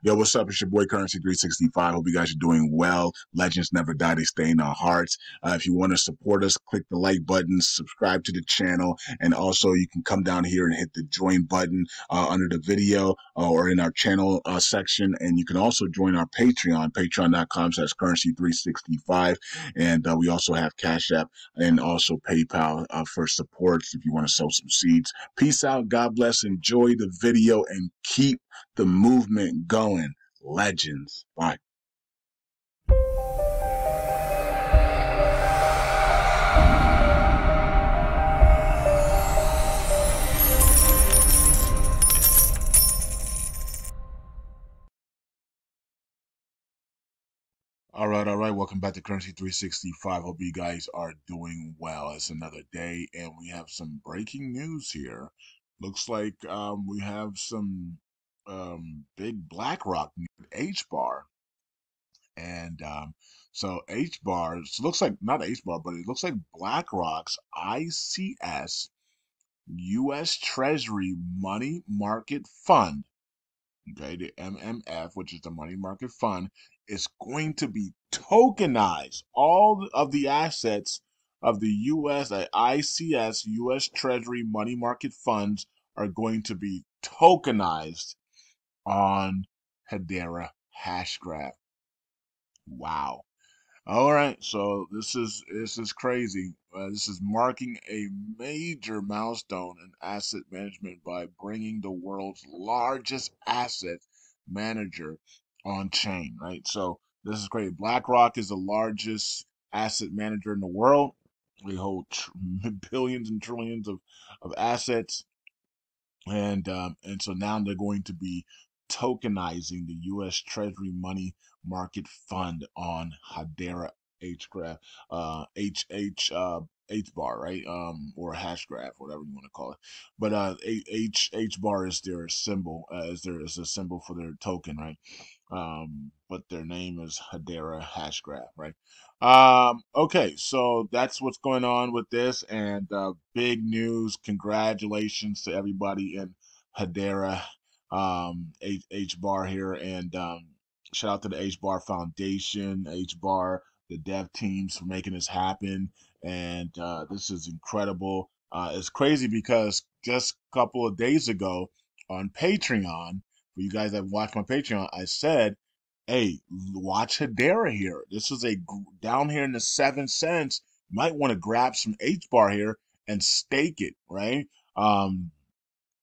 Yo, what's up? It's your boy Currency 365. Hope you guys are doing well. Legends never die, they stay in our hearts. If you want to support us, click the like button, subscribe to the channel, and also you can come down here and hit the join button under the video or in our channel section. And you can also join our Patreon, patreon.com/currency365. And we also have Cash App and also PayPal for supports if you want to sow some seeds. Peace out. God bless. Enjoy the video and keep the movement going. Legends. Bye. All right. Welcome back to Currency 365. Hope you guys are doing well. It's another day, and we have some breaking news here. Looks like we have some big BlackRock HBAR, and so HBAR. So it looks like not HBAR, but it looks like BlackRock's ICS U.S. Treasury Money Market Fund, okay, the MMF, which is the money market fund, is going to be tokenized. All of the assets of the U.S. ICS U.S. Treasury money market funds are going to be tokenized on Hedera Hashgraph. Wow. All right, so this is crazy. This is marking a major milestone in asset management by bringing the world's largest asset manager on chain, right? So this is great. BlackRock is the largest asset manager in the world. They hold billions and trillions of assets, and so now they're going to be tokenizing the U.S. Treasury money market fund on Hedera HGraph, H bar, right? Or hash graph, whatever you want to call it. But H bar is their symbol, is a symbol for their token, right? But their name is Hedera Hashgraph, right? Okay, so that's what's going on with this, and big news. Congratulations to everybody in Hedera, HBAR here, and shout out to the HBAR Foundation, HBAR, the dev teams for making this happen, and this is incredible. It's crazy because just a couple of days ago on Patreon, for you guys that watch my Patreon, I said, hey, watch Hedera here. This is down here in the 7 cents. You might want to grab some H bar here and stake it, right? Um,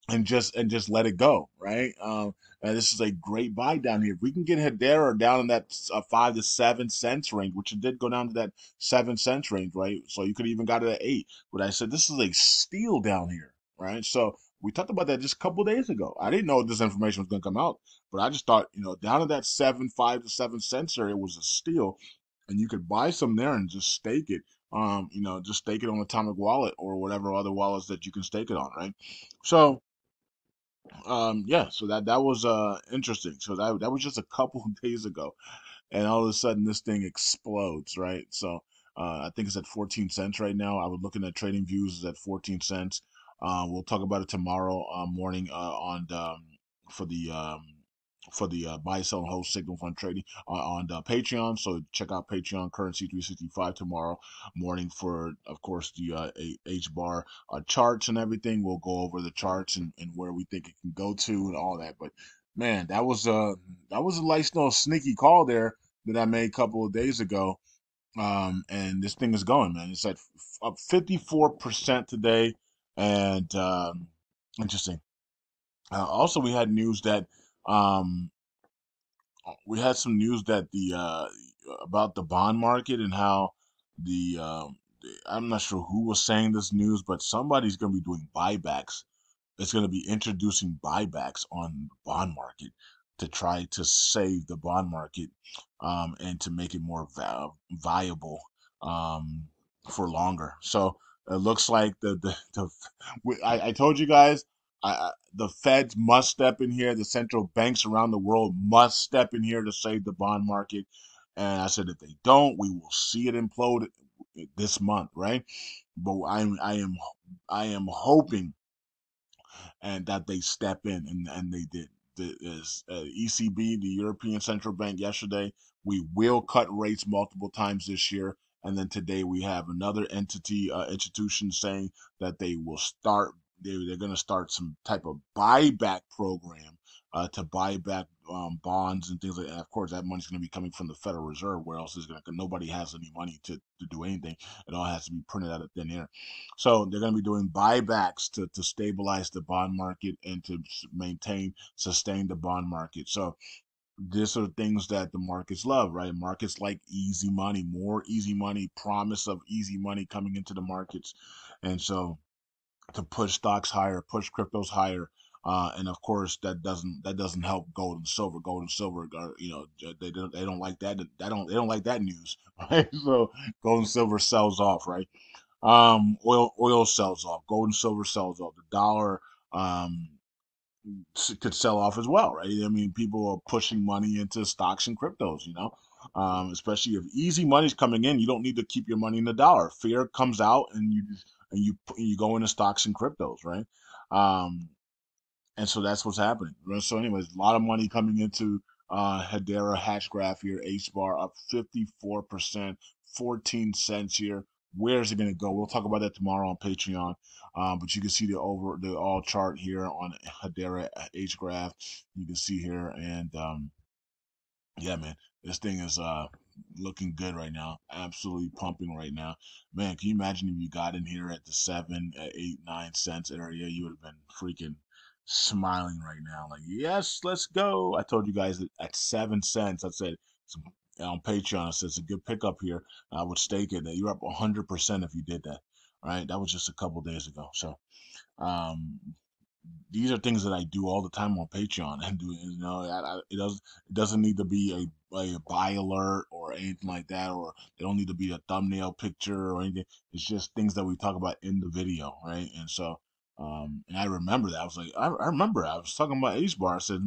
and just let it go, right? And this is a great buy down here. If we can get Hedera down in that 5 to 7 cents range, which it did go down to that 7 cents range, right? So you could even got it at 8. But I said this is a steal down here, right? So we talked about that just a couple of days ago. I didn't know this information was going to come out, but I just thought, down in that 5 to 7 cents area was a steal, and you could buy some there and just stake it. Just stake it on Atomic Wallet or whatever other wallets that you can stake it on, right? So yeah, so that was interesting. So that was just a couple of days ago, and all of a sudden this thing explodes, right? So I think it's at 14 cents right now. I was looking at trading views is at 14 cents. We'll talk about it tomorrow morning on for the buy, sell, and hold signal fund trading on Patreon. So check out Patreon Currency 365 tomorrow morning for, of course, the H bar charts and everything. We'll go over the charts and where we think it can go to and all that. But man, that was a nice little sneaky call there that I made a couple of days ago. And this thing is going, man. It's at up 54% today, and interesting. Also, um, we had some news that the about the bond market and how I'm not sure who was saying this news, but somebody's going to be doing buybacks. It's going to be introducing buybacks on the bond market to try to save the bond market, and to make it more viable, um, for longer. So it looks like I told you guys, the Feds must step in here. The central banks around the world must step in here to save the bond market. And I said if they don't, we will see it implode this month, right? But I am hoping and that they step in, and they did. ECB, the European Central Bank, yesterday. We will cut rates multiple times this year. And then today we have another institution saying that they will start, they're going to start some type of buyback program to buy back bonds and things like that. Of course, that money's going to be coming from the Federal Reserve, where else is going to, nobody has any money to do anything. It all has to be printed out of thin air. So they're going to be doing buybacks to stabilize the bond market and to maintain, sustain the bond market. So these are things that the markets love, right? Markets like easy money, more easy money, promise of easy money coming into the markets. And so to push stocks higher, push cryptos higher. And of course, that doesn't help gold and silver. Gold and silver are, they don't like that. They don't like that news, right? So gold and silver sells off, right? Oil sells off. Gold and silver sells off. The dollar um could sell off as well, right? I mean, people are pushing money into stocks and cryptos, especially if easy money's coming in. You don't need to keep your money in the dollar. Fear comes out, and you go into stocks and cryptos, right? Um, and so that's what's happening. So, anyways, a lot of money coming into Hedera hash graph here. HBAR up 54%, 14 cents here. Where's it going to go? We'll talk about that tomorrow on Patreon. But you can see the all chart here on Hedera H graph. You can see here, and yeah, man, this thing is looking good right now. Absolutely pumping right now. Man, can you imagine if you got in here at the 7, 8, 9 cents area? You would have been freaking smiling right now. Like, yes, let's go. I told you guys that at 7 cents, I said on Patreon, I said it's a good pickup here. I would stake it. That you're up 100% if you did that. Right? That was just a couple days ago. So um these are things that I do all the time on Patreon, and it doesn't need to be a buy alert or anything like that, or they don't need to be a thumbnail picture or anything. It's just things that we talk about in the video, right? And so, and I remember that I was like, I remember I was talking about HBAR. I said,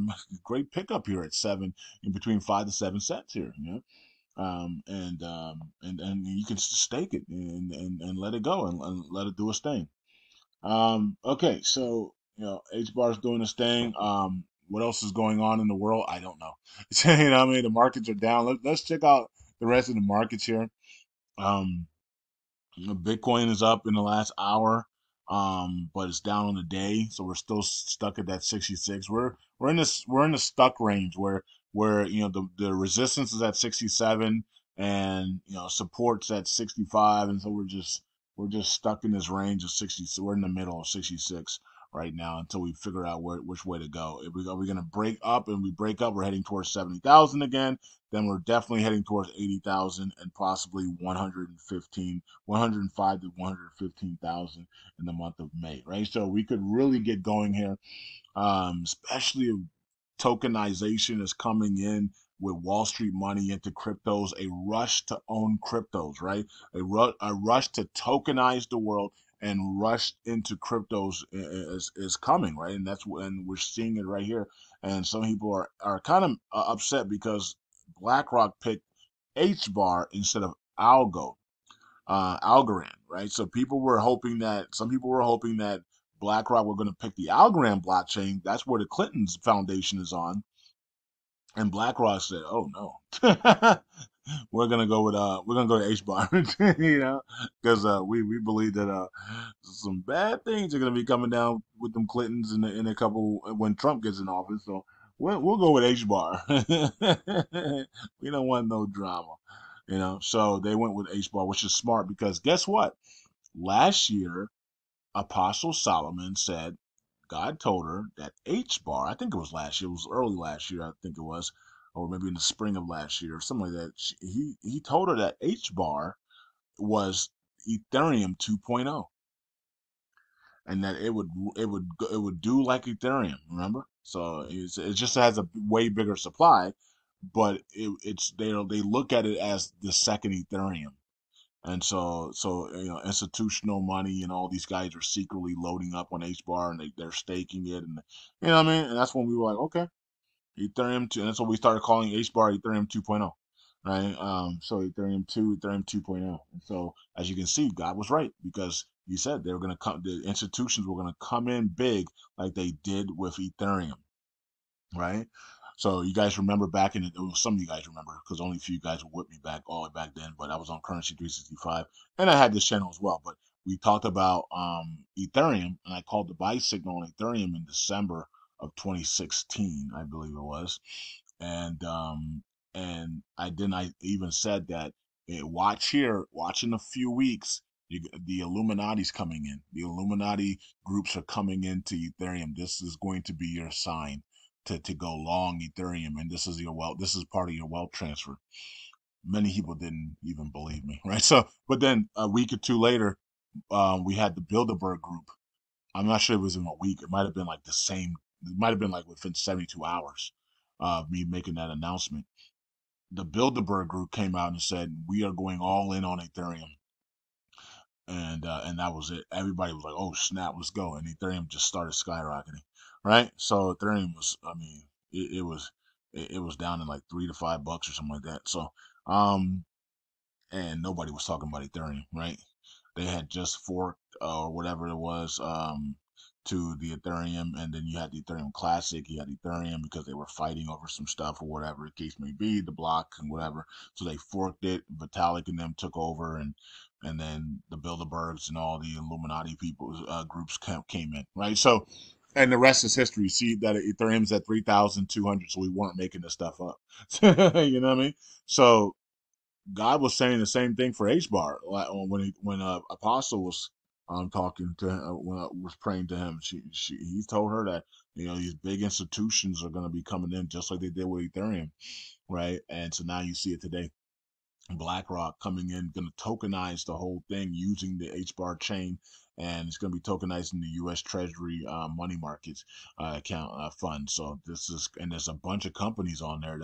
great pickup here at 7, in between 5 to 7 cents here, and you can stake it and let it go and let it do its thing. Okay, so H bar is doing this thing. What else is going on in the world? I don't know. What I mean, the markets are down. Let's check out the rest of the markets here. Um, Bitcoin is up in the last hour, but it's down on the day, so we're still stuck at that 66. We're in the stuck range where the resistance is at 67, and support's at 65, and so we're just stuck in this range of 60. So we're in the middle of 66 right now until we figure out which way to go. If we're gonna break up, and we break up, we're heading towards 70,000 again. Then we're definitely heading towards 80,000 and possibly 105 to 115,000 in the month of May, right? So we could really get going here, especially if tokenization is coming in with Wall Street money into cryptos, a rush to own cryptos, right? A rush to tokenize the world and rush into cryptos is coming, right? And that's when we're seeing it right here. And some people are kind of upset because BlackRock picked HBAR instead of Algorand, right? So some people were hoping that BlackRock were going to pick the Algorand blockchain. That's where the Clinton's foundation is on. And BlackRock said, "Oh no, we're gonna go to HBAR, because we believe that some bad things are gonna be coming down with them Clintons in a couple when Trump gets in office. So we'll go with HBAR. We don't want no drama. So they went with HBAR, which is smart because guess what? Last year, Apostle Solomon said God told her that HBAR, I think it was last year, it was early last year, I think it was, or maybe in the spring of last year, or something like that. He told her that HBAR was Ethereum 2.0, and that it would do like Ethereum. Remember, so it just has a way bigger supply, but they look at it as the second Ethereum. And so institutional money and all these guys are secretly loading up on HBAR, and they're staking it, and what I mean. And that's when we were like, okay, Ethereum 2, and that's what we started calling HBAR Ethereum 2.0, right? So Ethereum 2, Ethereum 2.0. And so as you can see, God was right because He said they were going to come, the institutions were going to come in big like they did with Ethereum. right? So you guys remember back in well, some of you guys remember because only a few guys were with me back all the way back then. But I was on Currency 365, and I had this channel as well. But we talked about Ethereum, and I called the buy signal on Ethereum in December of 2016, I believe it was, and I even said that watch here, watch in a few weeks. The Illuminati's coming in. The Illuminati groups are coming into Ethereum. This is going to be your sign to go long Ethereum, and this is your wealth. This is part of your wealth transfer. Many people didn't even believe me, right? So, but then a week or two later, we had the Bilderberg group. I'm not sure it was in a week. It might have been like the same. It might have been like within 72 hours of me making that announcement. The Bilderberg group came out and said we are going all in on Ethereum, and that was it. Everybody was like, "Oh snap, let's go!" And Ethereum just started skyrocketing, right? So Ethereum was, I mean, it was down in like $3 to $5 or something like that. So, and nobody was talking about Ethereum, right? They had just forked or whatever it was to the Ethereum, and then you had the Ethereum Classic, you had Ethereum because they were fighting over some stuff or whatever the case may be, the block and whatever. So they forked it. Vitalik and them took over, and then the Bilderbergs and all the Illuminati people groups came in, right? So, and the rest is history. See that Ethereum's at 3,200, so we weren't making this stuff up. You know what I mean? So God was saying the same thing for HBAR. Like when Apostle was talking to when I was praying to him, he told her that these big institutions are going to be coming in just like they did with Ethereum, right? And so now you see it today. BlackRock coming in, going to tokenize the whole thing using the HBAR chain, and it's going to be tokenizing the U.S. Treasury money markets account fund. So and there's a bunch of companies on there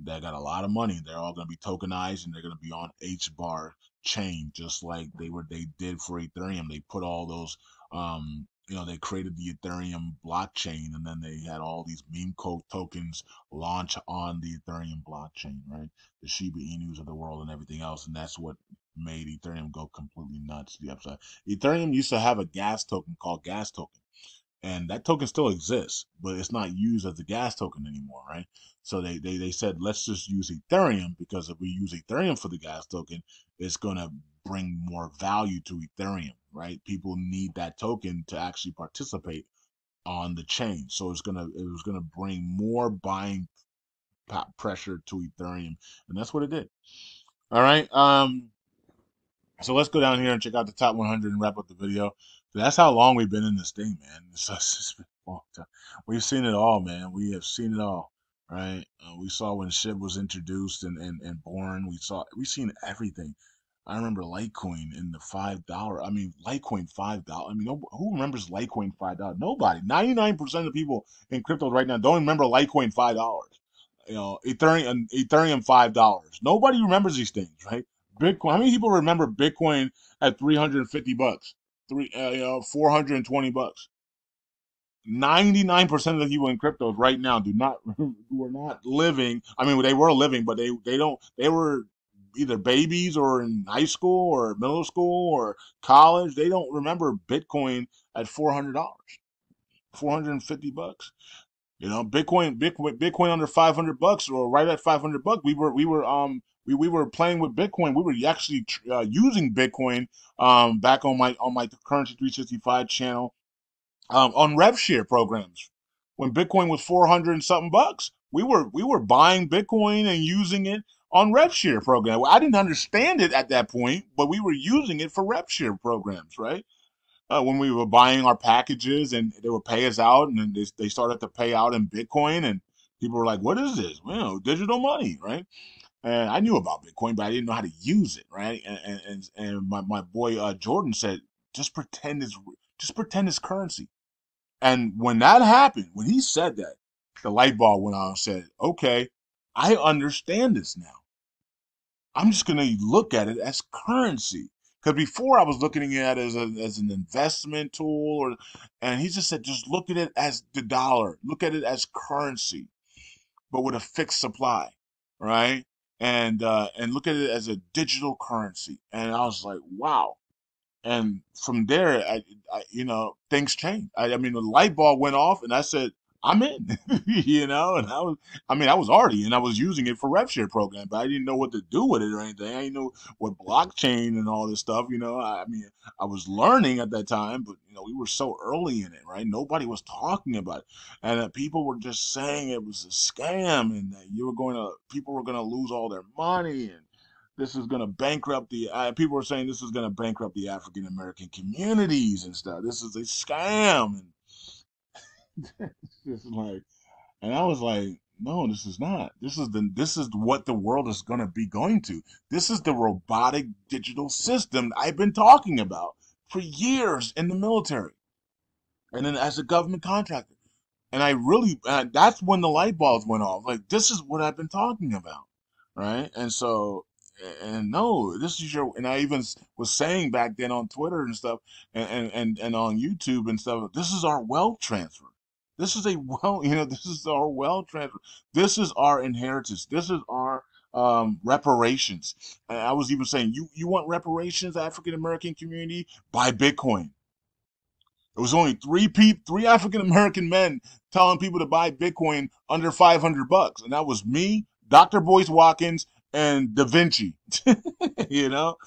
that got a lot of money. They're all going to be tokenized, and they're going to be on HBAR chain, just like they did for Ethereum. They put all those. They created the Ethereum blockchain, and then they had all these meme code tokens launch on the Ethereum blockchain, right? The Shiba Inus of the world and everything else, and that's what made Ethereum go completely nuts to the upside. Ethereum used to have a gas token called Gas Token, and that token still exists, but it's not used as a gas token anymore, right? So they said let's just use Ethereum because if we use Ethereum for the gas token, it's gonna bring more value to Ethereum, right? People need that token to actually participate on the chain, so it was gonna bring more buying pressure to Ethereum, and that's what it did. All right. So let's go down here and check out the top 100 and wrap up the video. That's how long we've been in this thing, man. It's been a long time. We've seen it all, man. We have seen it all, right? We saw when SHIB was introduced and born. We've seen everything. I remember Litecoin in the $5. I mean, Litecoin $5. I mean, who remembers Litecoin $5? Nobody. 99% of the people in crypto right now don't remember Litecoin $5. Ethereum $5. Nobody remembers these things, right? Bitcoin. How many people remember Bitcoin at $350? 420 bucks. 99% of the people in cryptos right now do not who are not living. I mean, they were living, but they don't. They were either babies or in high school or middle school or college. They don't remember Bitcoin at $400, 450 bucks. Bitcoin under $500 or right at $500. We were playing with Bitcoin. We were actually using Bitcoin back on my Currency 365 channel on rev share programs. When Bitcoin was 400 and something bucks, we were buying Bitcoin and using it on rev share program. I didn't understand it at that point, but we were using it for rev share programs, right? When we were buying our packages and they would pay us out, and then they started to pay out in Bitcoin, and people were like, "What is this? Digital money, right?" And I knew about Bitcoin, but I didn't know how to use it, right? And my boy Jordan said, just pretend it's currency." And when that happened, when he said that, the light bulb went on and said, "Okay, I understand this now. I'm just going to look at it as currency." Because before I was looking at it as an investment tool, and he just said, just look at it as the dollar, look at it as currency, but with a fixed supply, right? And look at it as a digital currency. And I was like, wow. And from there, things changed. I mean, the light bulb went off, and I said, I'm in, you know, and I mean, I was already in. I was using it for rev share program, but I didn't know what to do with it or anything. I didn't know what blockchain and all this stuff, you know. I mean, I was learning at that time, but you know, we were so early in it, right? Nobody was talking about it, and people were just saying it was a scam, and that people were going to lose all their money, and this is going to bankrupt people were saying this is going to bankrupt the African American communities and stuff. This is a scam, and it's like, and I was like, no, this is not. This is what the world is going to be going to. This is the robotic digital system I've been talking about for years in the military and then as a government contractor. And I really, that's when the light bulbs went off. Like, this is what I've been talking about, right? And so, and no, this is and I even was saying back then on Twitter and stuff, and on YouTube and stuff, this is our wealth transfer. This is this is our wealth transfer. This is our inheritance. This is our reparations. And I was even saying, you want reparations, African American community? Buy Bitcoin. It was only three African American men telling people to buy Bitcoin under $500, and that was me, Dr. Boyce Watkins, and Da Vinci. You know,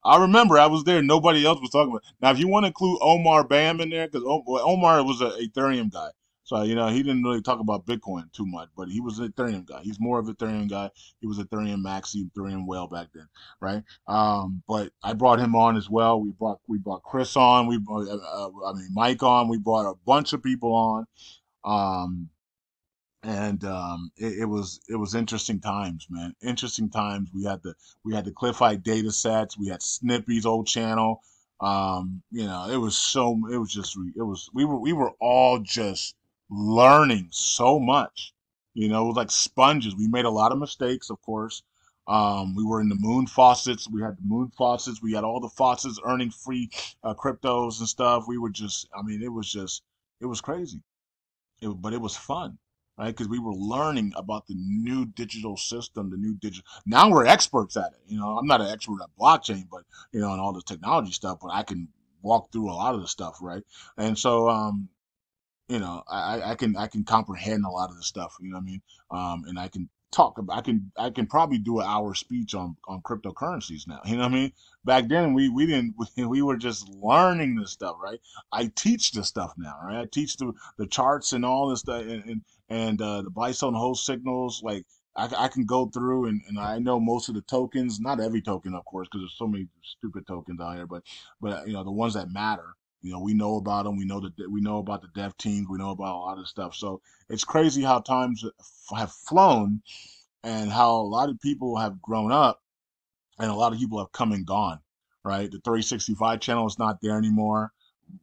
I remember I was there. Nobody else was talking about it. Now, if you want to include Omar Bam in there, because Omar was an Ethereum guy, so you know he didn't really talk about Bitcoin too much, but he was an Ethereum guy. He's more of an Ethereum guy. He was Ethereum Maxi, Ethereum Whale back then, right? But I brought him on as well. We brought Chris on. We brought Mike on. We brought a bunch of people on. Um, and it was interesting times, man. Interesting times. We had the Cliff High data sets. We had Snippy's old channel. It was just it was we were all just learning so much. You know, it was like sponges. We made a lot of mistakes, of course. We were in the moon faucets. We had the moon faucets. We had all the faucets earning free cryptos and stuff. We were just, I mean, it was crazy. But it was fun, right? Because we were learning about the new digital system, the new digital. Now we're experts at it. You know, I'm not an expert at blockchain, but you know, and all the technology stuff, but I can walk through a lot of the stuff, right? And so, I can comprehend a lot of the stuff. You know what I mean? And I can talk about. I can probably do an hour speech on cryptocurrencies now. You know what I mean? Back then we didn't we were just learning this stuff, right? I teach this stuff now, right? I teach the charts and all this stuff and the buy sell and hold signals. Like I can go through and I know most of the tokens, not every token, of course, because there's so many stupid tokens out here, but you know the ones that matter. You know, we know about them. We know about the dev teams. We know about a lot of stuff. So it's crazy how times have flown and how a lot of people have grown up and a lot of people have come and gone, right? The 365 channel is not there anymore.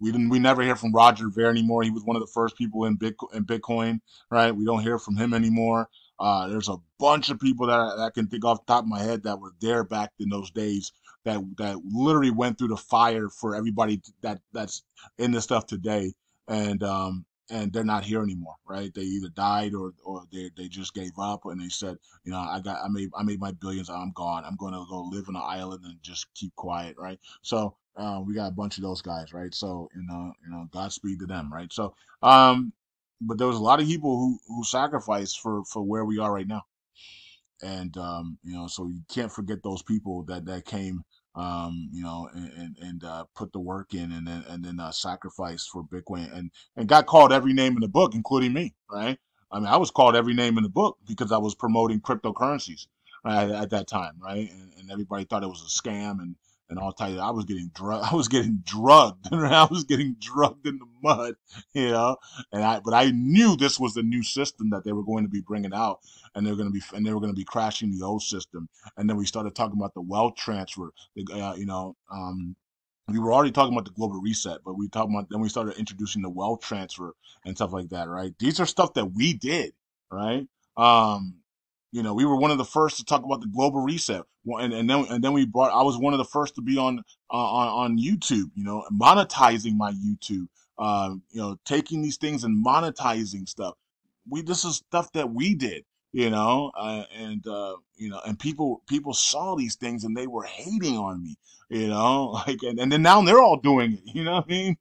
We never hear from Roger Ver anymore. He was one of the first people in Bitcoin, right? We don't hear from him anymore. There's a bunch of people that I can think off the top of my head that were there back in those days that literally went through the fire for everybody that's in this stuff today, and they're not here anymore, right? They either died or they just gave up and they said, you know, I made my billions. I'm gone. I'm going to go live on an island and just keep quiet, right? So we got a bunch of those guys, right? So Godspeed to them, right? So but there was a lot of people who sacrificed for where we are right now, and so you can't forget those people that came, and put the work in and then sacrificed for Bitcoin and got called every name in the book, including me, right? I mean, I was called every name in the book because I was promoting cryptocurrencies, right, at that time, right? And everybody thought it was a scam and all types. I was getting drugged. I was getting drugged. I was getting drugged in the mud, you know. But I knew this was the new system that they were going to be bringing out, and they were going to be crashing the old system. And then we started talking about the wealth transfer. We were already talking about the global reset, but then we started introducing the wealth transfer and stuff like that, right? These are stuff that we did, right? Um, we were one of the first to talk about the global reset, and then I was one of the first to be on YouTube, monetizing my YouTube, taking these things and monetizing stuff. This is stuff that we did, and people saw these things and they were hating on me, like, and then now they're all doing it, you know what I mean?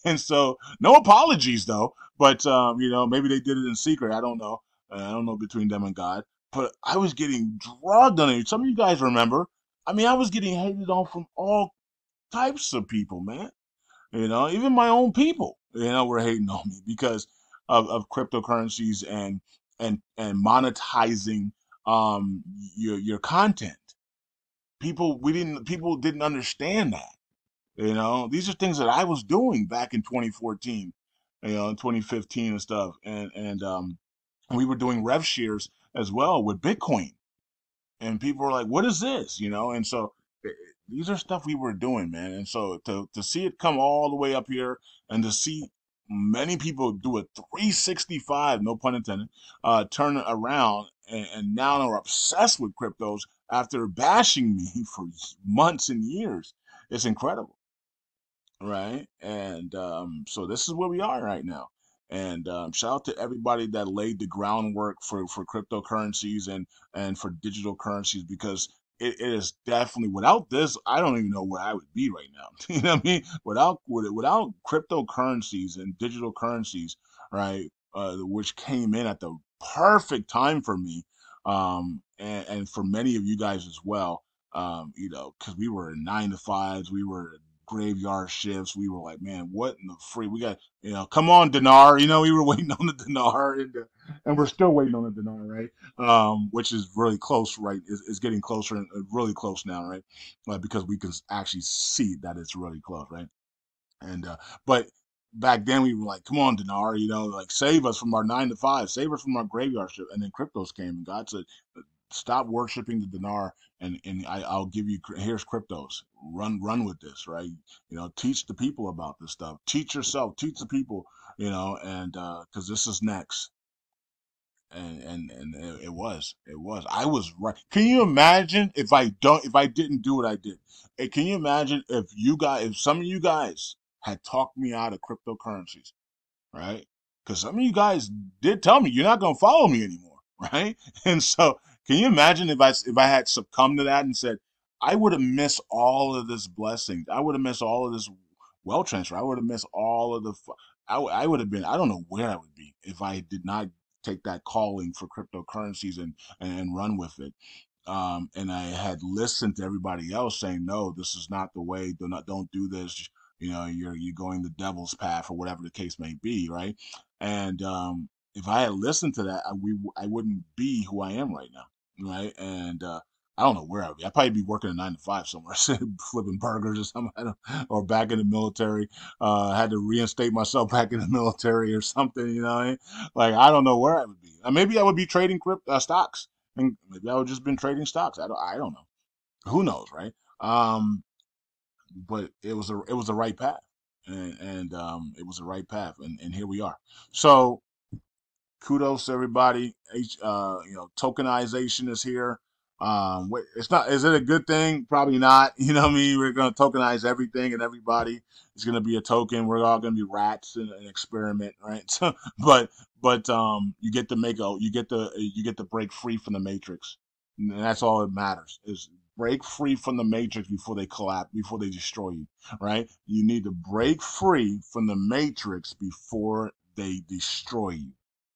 And so no apologies though. But maybe they did it in secret. I don't know. I don't know between them and God. But I was getting drugged on it. Some of you guys remember. I mean, I was getting hated on from all types of people, man. Even my own people, were hating on me because of cryptocurrencies and monetizing your content. People didn't understand that. These are things that I was doing back in 2014, 2015 and stuff. And we were doing rev shares as well with Bitcoin, and people were like, "What is this?" And so these are stuff we were doing, man. And so to see it come all the way up here, and to see many people do a 365, no pun intended, turn it around, and now are obsessed with cryptos after bashing me for months and years, it's incredible, right? And so this is where we are right now. And shout out to everybody that laid the groundwork for cryptocurrencies and for digital currencies, because it is definitely, without this, I don't even know where I would be right now. You know what I mean? Without cryptocurrencies and digital currencies, right? Which came in at the perfect time for me, and for many of you guys as well. Because we were in 9 to 5s, we were graveyard shifts. We were like, man, what in the free? We got, come on, dinar. We were waiting on the dinar, and we're still waiting on the dinar, right? Which is really close, right? Is getting closer and really close now, right? Because we can actually see that it's really close, right? And but back then we were like, come on, dinar, like save us from our 9 to 5, save us from our graveyard shift. And then cryptos came, and God said, stop worshiping the dinar, and I'll give you, here's cryptos, run with this, right? Teach the people about this stuff, teach yourself, teach the people, and because this is next. And it was I was right. Can you imagine if I didn't do what I did? Hey, can you imagine if some of you guys had talked me out of cryptocurrencies, right? Because some of you guys did tell me you're not going to follow me anymore, right? And so, can you imagine if I had succumbed to that and said, I would have missed all of this blessing, I would have missed all of this wealth transfer, I would have missed all of I would have been, I don't know where I would be if I did not take that calling for cryptocurrencies and run with it. And I had listened to everybody else saying, no, this is not the way. Don't do this. You're going the devil's path, or whatever the case may be, right? And if I had listened to that, I wouldn't be who I am right now, right? And I don't know where I'd be. I'd probably be working a 9 to 5 somewhere, flipping burgers or something, or back in the military. Had to reinstate myself back in the military or something, what I mean? Like, I don't know where I would be. Maybe I would be trading stocks, and maybe I would just been trading stocks. I don't know. Who knows, right? But it was the right path, and it was the right path, and here we are. So kudos to everybody. Tokenization is here. It's not. Is it a good thing? Probably not. You know what I mean? We're going to tokenize everything and everybody. It's going to be a token. We're all going to be rats in an experiment, right? So, but you get to you get to break free from the matrix, and that's all that matters. Is break free from the matrix before they collapse, before they destroy you, right? You need to break free from the matrix before they destroy you,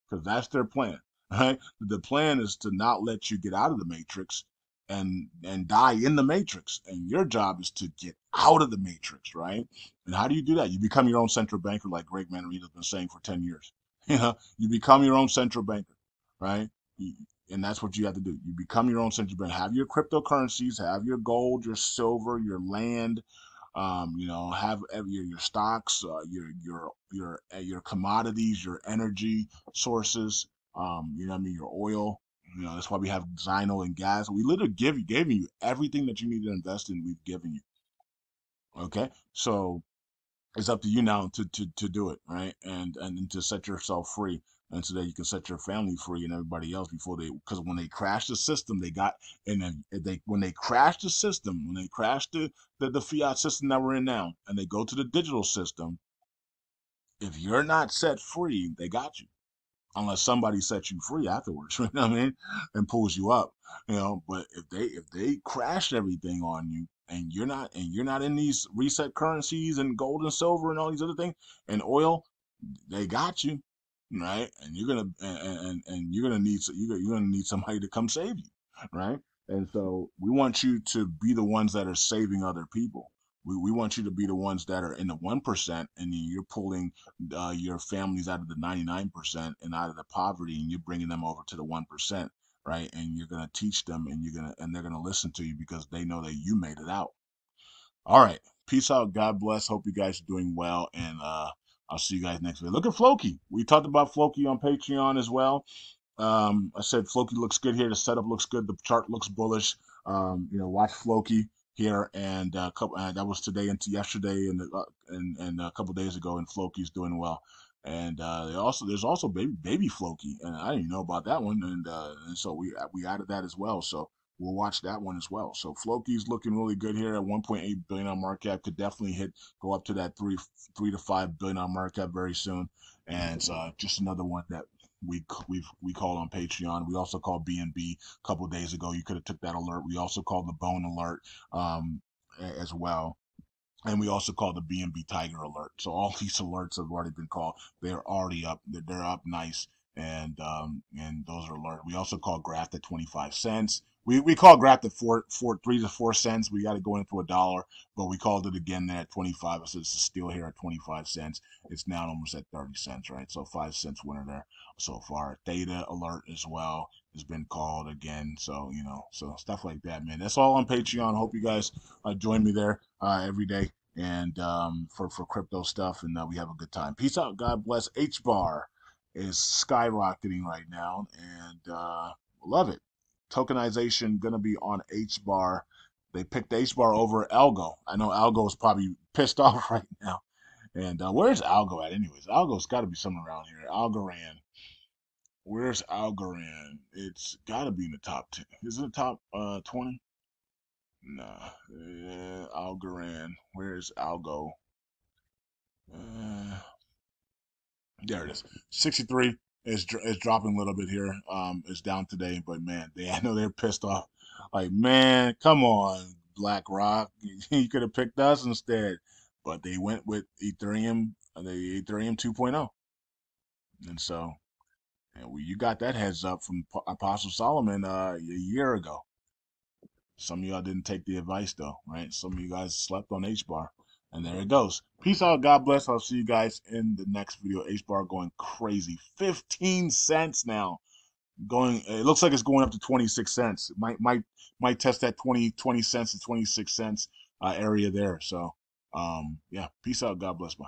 because that's their plan, right? The plan is to not let you get out of the matrix and die in the matrix, and your job is to get out of the matrix, right? And how do you do that? You become your own central banker, like Greg Manarita's been saying for 10 years. You become your own central banker, right? And that's what you have to do. You become your own central bank. Have your cryptocurrencies, have your gold, your silver, your land, have your stocks, your commodities, your energy sources. What I mean, your oil. That's why we have Zyno and gas. We literally gave you everything that you need to invest in. We've given you. Okay, so it's up to you now to do it, right? And to set yourself free, and so that you can set your family free and everybody else before because when they crash the system, they got, and then when they crash the system, when they crash the fiat system that we're in now, and they go to the digital system, if you're not set free, they got you, unless somebody sets you free afterwards, you know what I mean, and pulls you up, But if they crash everything on you, and you're not in these reset currencies and gold and silver and all these other things and oil, they got you. right? And you're gonna need you're gonna need somebody to come save you, right? And so we want you to be the ones that are saving other people. We want you to be the ones that are in the 1%, and you're pulling your families out of the 99% and out of the poverty, and you're bringing them over to the 1%, right? And you're gonna teach them, and they're gonna listen to you because they know that you made it out. All right. Peace out. God bless. Hope you guys are doing well. And I'll see you guys next week. Look at Floki. We talked about Floki on Patreon as well. I said Floki looks good here. The setup looks good. The chart looks bullish. Watch Floki here, and that was today and yesterday, and a couple days ago. And Floki's doing well. And there's also baby Floki, and I didn't know about that one, and so we added that as well. So we'll watch that one as well. So Floki's looking really good here at 1.8 billion on market cap. Could definitely go up to that three to 5 billion on market cap very soon. And it's just another one that we called on Patreon. We also called BNB a couple of days ago. You could have took that alert. We also called the Bone alert as well. And we also called the BNB Tiger alert. So all these alerts have already been called. They're already up. They're up nice. And those are alerts. We also called Graft at 25 cents. We called Graft at 3 to 4 cents. We got to go into $1, but we called it again there at 25. So it's still here at 25 cents. It's now almost at 30 cents, right? So 5 cents winner there so far. Theta alert as well has been called again. So, so stuff like that, man. That's all on Patreon. Hope you guys join me there every day and for crypto stuff, and we have a good time. Peace out. God bless. HBAR is skyrocketing right now, and love it. Tokenization gonna be on HBAR. They picked HBAR over Algo. I know Algo is probably pissed off right now. And where's Algo at, anyways? Algo's got to be somewhere around here. Algorand. Where's Algorand? It's got to be in the top 10. Is it the top 20? Nah. Algorand. Where's Algo? Uh, there it is. 63 is dropping a little bit here. It's down today, but man, I know they're pissed off. Like, man, come on, BlackRock. You could have picked us instead. But they went with Ethereum, the Ethereum 2.0. And so, you got that heads up from Apostle Solomon a year ago. Some of y'all didn't take the advice though, right? Some of you guys slept on HBAR. And there it goes. Peace out. God bless. I'll see you guys in the next video. HBAR going crazy. 15 cents now. It looks like it's going up to 26 cents. It might test that 20 cents to 26 cents area there. So yeah. Peace out. God bless. Bye.